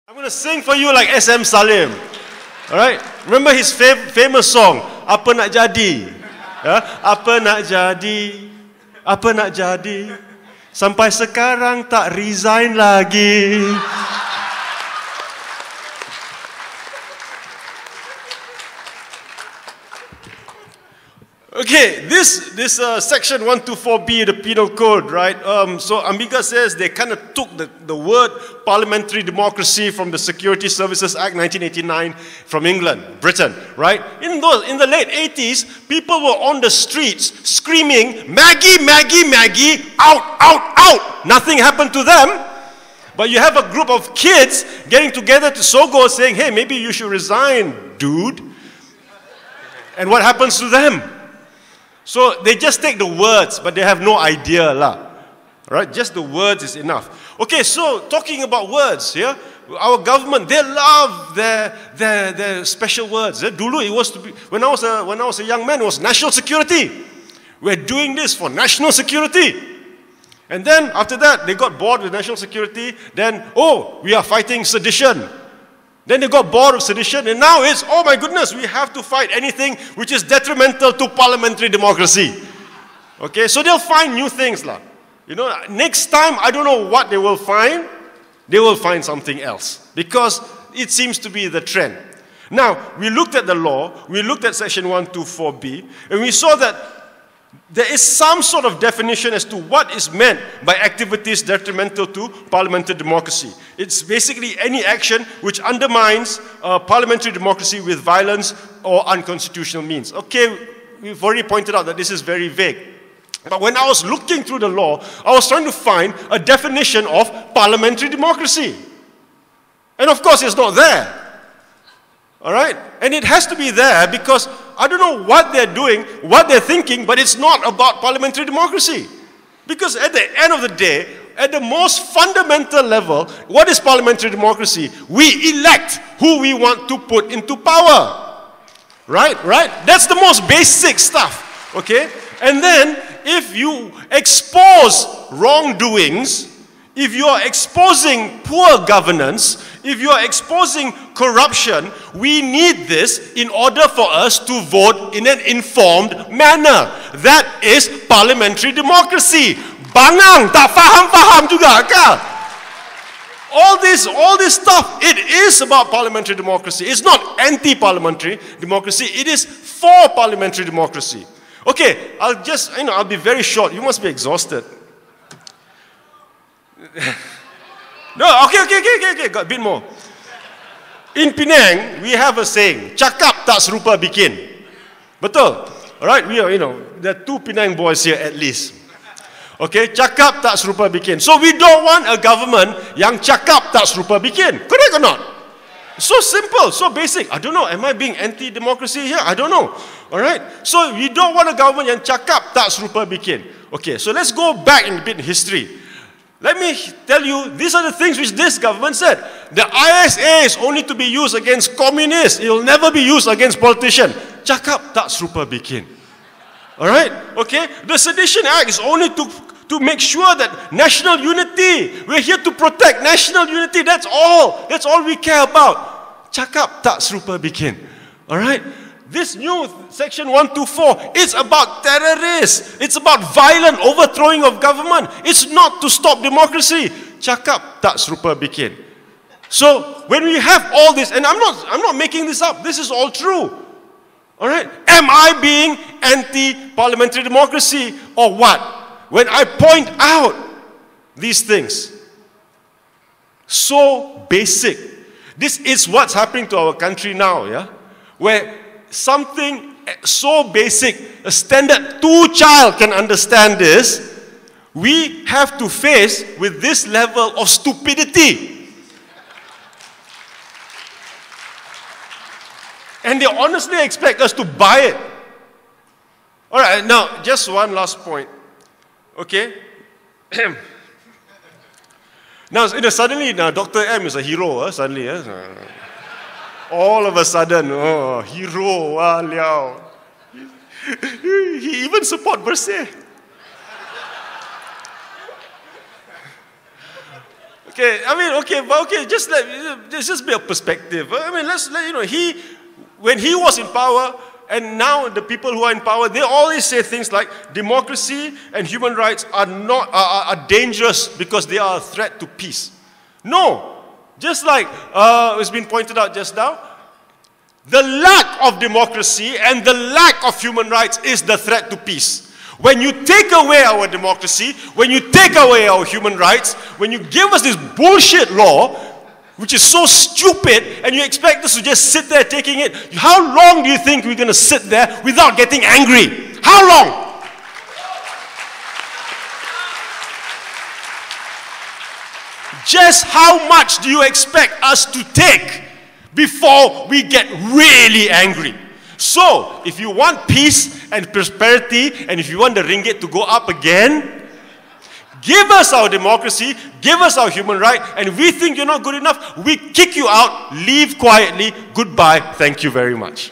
I'm going to sing for you like SM Salim. Alright? Remember his famous song, Apa Nak Jadi? Apa nak jadi? Apa nak jadi? Sampai sekarang tak resign lagi. Okay, this section 124B, the penal code, right? So Amiga says they kind of took the word parliamentary democracy from the Security Services Act 1989 from England, Britain, right? In the late 80s, people were on the streets screaming, Maggie, Maggie, Maggie, out, out, out. Nothing happened to them. But you have a group of kids getting together to Sogo saying, hey, maybe you should resign, dude. And what happens to them? So they just take the words, but they have no idea lah. Right? Just the words is enough. Okay, so talking about words, yeah, our government, they love their special words. Dulu it was to be, when I was a young man, it was national security. We're doing this for national security. And then after that, they got bored with national security. Then, oh, we are fighting sedition. Then they got bored of sedition, and now it's, oh my goodness, we have to fight anything which is detrimental to parliamentary democracy. Okay, so they'll find new things lah. You know, next time, I don't know what they will find. They will find something else, because it seems to be the trend. Now, we looked at the law, we looked at section 124B, and we saw that there is some sort of definition as to what is meant by activities detrimental to parliamentary democracy. It's basically any action which undermines parliamentary democracy with violence or unconstitutional means. Okay, we've already pointed out that this is very vague. But when I was looking through the law, I was trying to find a definition of parliamentary democracy. And of course, it's not there. All right? And it has to be there because I don't know what they're doing, what they're thinking, but it's not about parliamentary democracy. Because at the end of the day, at the most fundamental level, what is parliamentary democracy? We elect who we want to put into power. Right? Right? That's the most basic stuff. Okay? And then, if you expose wrongdoings, if you are exposing poor governance, if you are exposing corruption, we need this in order for us to vote in an informed manner. That is parliamentary democracy. Bangang, tak faham-faham juga kah? All this stuff, it is about parliamentary democracy. It's not anti-parliamentary democracy, it is for parliamentary democracy. Okay, I'll be very short. You must be exhausted. No, okay, got a bit more. In Penang, we have a saying, Cakap tak serupa bikin. Betul? Alright, we are, there are two Penang boys here at least. Okay, cakap tak serupa bikin. So we don't want a government yang cakap tak serupa bikin. Correct or not? So simple, so basic. I don't know, am I being anti-democracy here? I don't know. Alright, so we don't want a government yang cakap tak serupa bikin. Okay, so let's go back in a bit in history. Let me tell you, these are the things which this government said. The ISA is only to be used against communists. It will never be used against politicians. Cakap tak serupa bikin. Alright? Okay? The Sedition Act is only to make sure that national unity. We're here to protect national unity. That's all. That's all we care about. Cakap tak serupa bikin. Alright? this new section 124 is about terrorists. It's about violent overthrowing of government. It's not to stop democracy. Cakap tak serupa bikin. So when we have all this, and I'm not making this up. This is all true. All right? Am I being anti-parliamentary democracy or what? When I point out these things, so basic. This is what's happening to our country now, yeah? Where something so basic, a standard 2-child can understand this, we have to face with this level of stupidity. And they honestly expect us to buy it. All right, now, just one last point. Okay? Now, suddenly, Dr. M is a hero, suddenly. All of a sudden, oh, hero, wah, liao. He even support Bersih. Okay, I mean, okay, just be a perspective. I mean, when he was in power, and now the people who are in power, they always say things like democracy and human rights are dangerous because they are a threat to peace. No. Just like it's been pointed out just now, the lack of democracy and the lack of human rights is the threat to peace. When you take away our democracy, when you take away our human rights, when you give us this bullshit law, which is so stupid, and you expect us to just sit there taking it, how long do you think we're going to sit there without getting angry? How long? Just how much do you expect us to take before we get really angry? So, if you want peace and prosperity, and if you want the ringgit to go up again, give us our democracy, give us our human right, and if we think you're not good enough, we kick you out, leave quietly, goodbye, thank you very much.